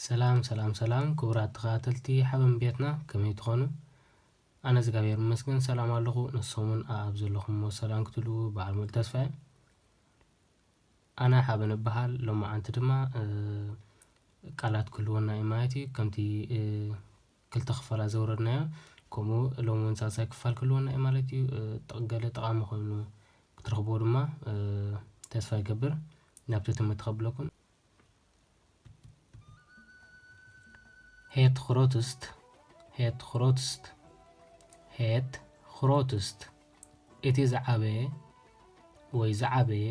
ሰላም ክቡራት ተኸታተልቲ ሓበን ቤትና ከመይ ትኾኑ? ኣነ እግዚአብሔር ይመስገን ሰላም ኣለኹ። ንሶምን ኣብ ዘለኹምዎ ሰላም ክትሉ በዓል ሙሉ ተስፋ እየ። ኣነ ሓበን እበሃል። ሎማዓንቲ ድማ ቃላት ክህልወና እዩ ማለት እዩ። ከምቲ ክልተ ክፋላ ዘውረድናዮ ከምኡ ሎሚ እውን ሳልሳይ ክፋል ክህልወና እዩ ማለት እዩ። ገለ ጠቓሚ ኮይኑ ክትረኽብዎ ድማ ተስፋ ይገብር። ናብቲ ትምህርቲ ከብለኩም Het grootst. Het is ዓበየ ወይ ዝዓበየ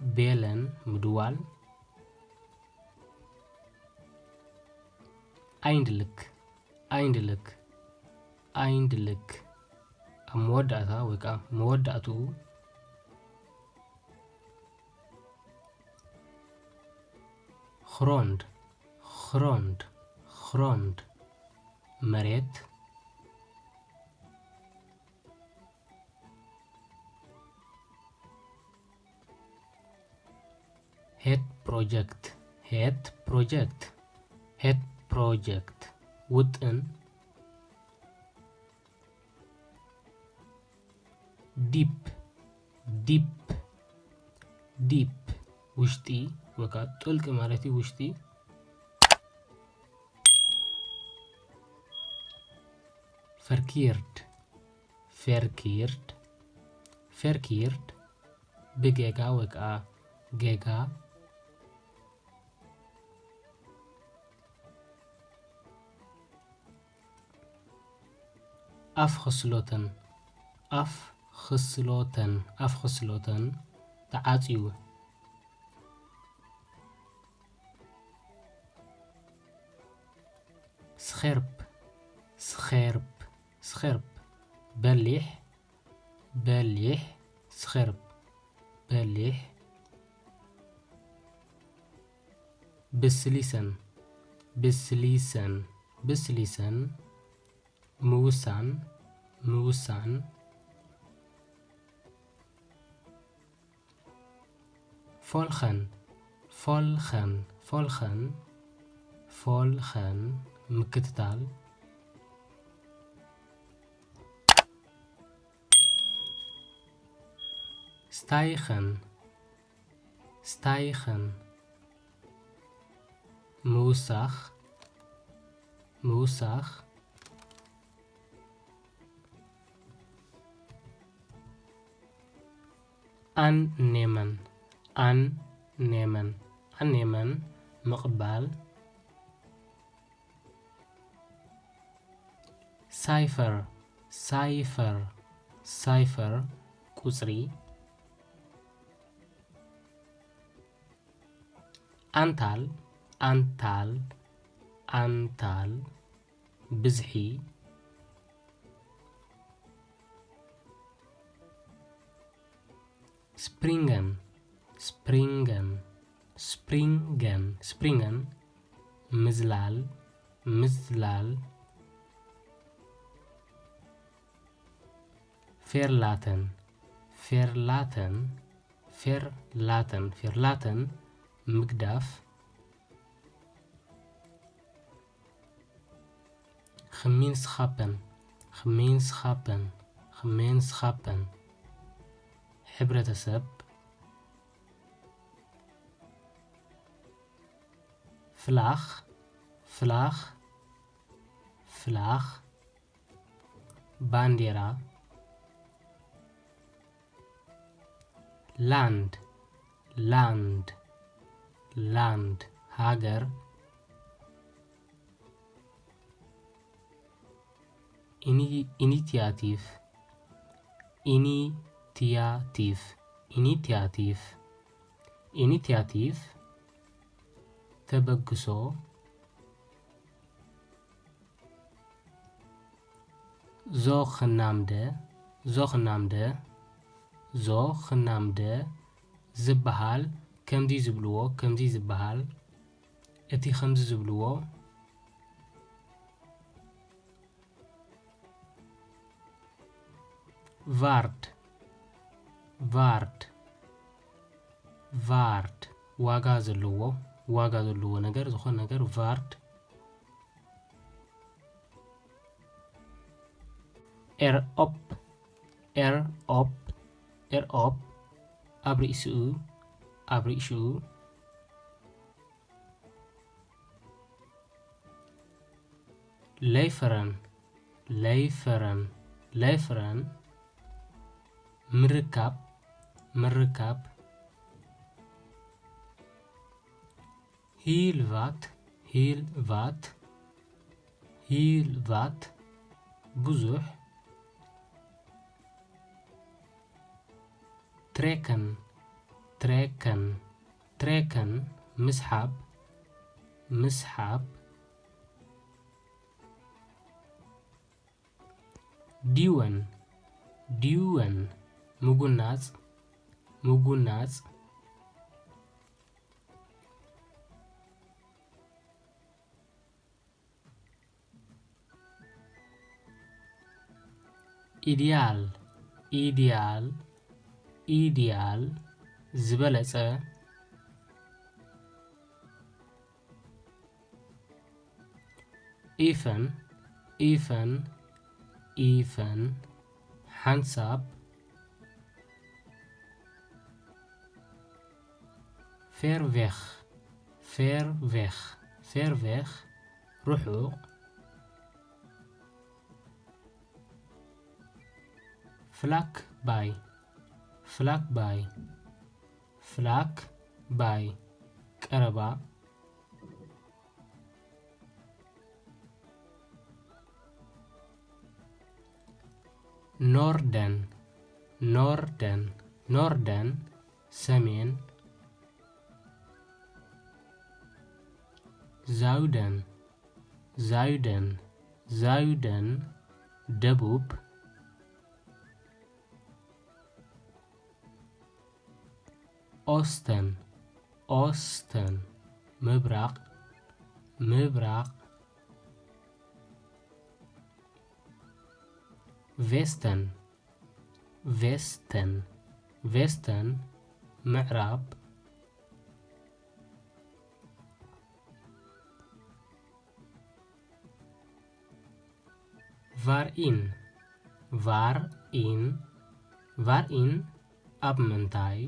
ቤለን ምድዋል eindelijk ኣብ መወዳእታ ወይ ከዓ መወዳእትኡ grond መሬት het project ውጥን ዲፕ ውሽጢ ወይ ከዓ ጥልቅ ማለት እዩ ውሽጢ verkeerd ብጌጋ ወይ ከዓ ጌጋ afgesloten ተዓጽዩ scherp በሊሕ scherp በሊሕ ብስሊሰን ምውሳን ፎልኸን ምክትታል stijgen ምውሳኽ annehmen ምቕባል ሳይፈር ቁጽሪ አንታል ብዝሒ ስፕሪንገን ምዝላል ፌርላተን ምግዳፍ gemeenskappen ሕብረተሰብ ፍላግ ባንዲራ ላንድ ሀገር ኢኒቲያቲቭ ተበግሶ ዞኽናምደ ዝበሃል ከምዚ ዝበሃል እቲ ከምዚ ዝብልዎ waard waard ዋጋ ዘለዎ ነገር ዝኾነ ነገር waard erop ኣብ ርእሱ leveren ምርካብ heel wat ብዙሕ trekken ምስሓብ ዲወን ምጉናጽ ኢዲያል ዝበለጸ ኢፈን ሓንሳብ ፌርቬኽ ርሑቕ ፍላክ ባይ ቀረባ ኖርደን ሰሜን ዛዩደን ደቡብ ኦስተን ምብራቅ ቬስተን ምዕራብ ቫርኢን ኣብ ምንታይ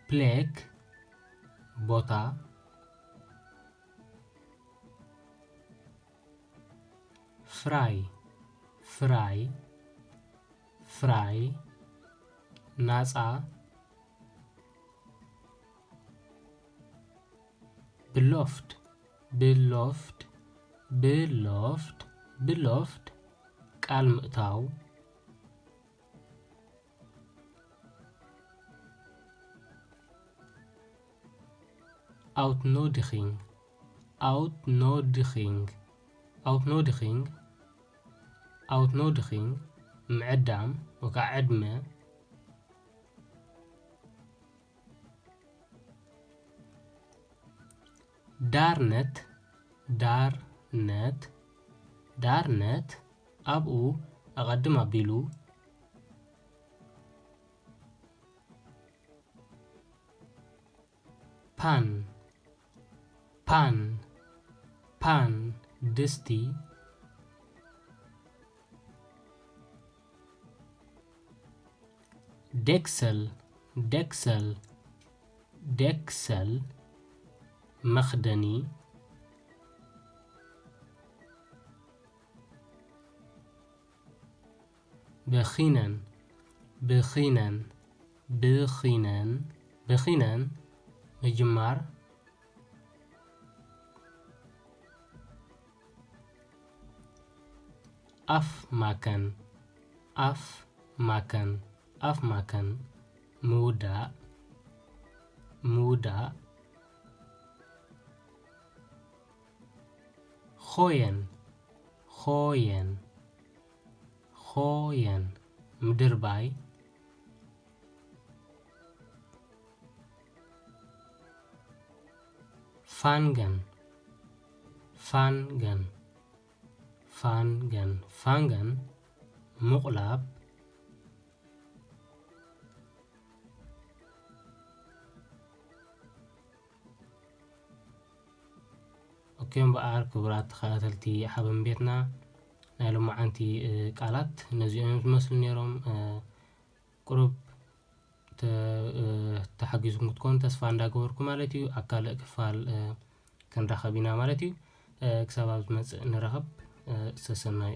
ፕሌክ ቦታ ፍራይ ናጻ ብሎፍት ቃል ምእታው outnodiging ምዕዳም ወካ ዕድመ ዳርነት ኣብኡ ኣቐድም ኣቢሉ ፓን ድስቲ ደክሰል መኽደኒ ብኺነን ምጅማር ኣፍ ማከን ምውዳእ ኾየን ምድርባይ ፋንገን fangen مقلب اوكي بقى كبرات خاتلتي حبن بيتنا نالو معنتي قالات نزيهم مثل نيروم قرب تحجزكم تكون تسفى እንዳገበርኩ ማለት እዩ አካል ክፋል ክንረኸብ ኢና ማለት እዩ ክሳብ ኣብ ዝመጽእ ንረኸብ ሰሰናይ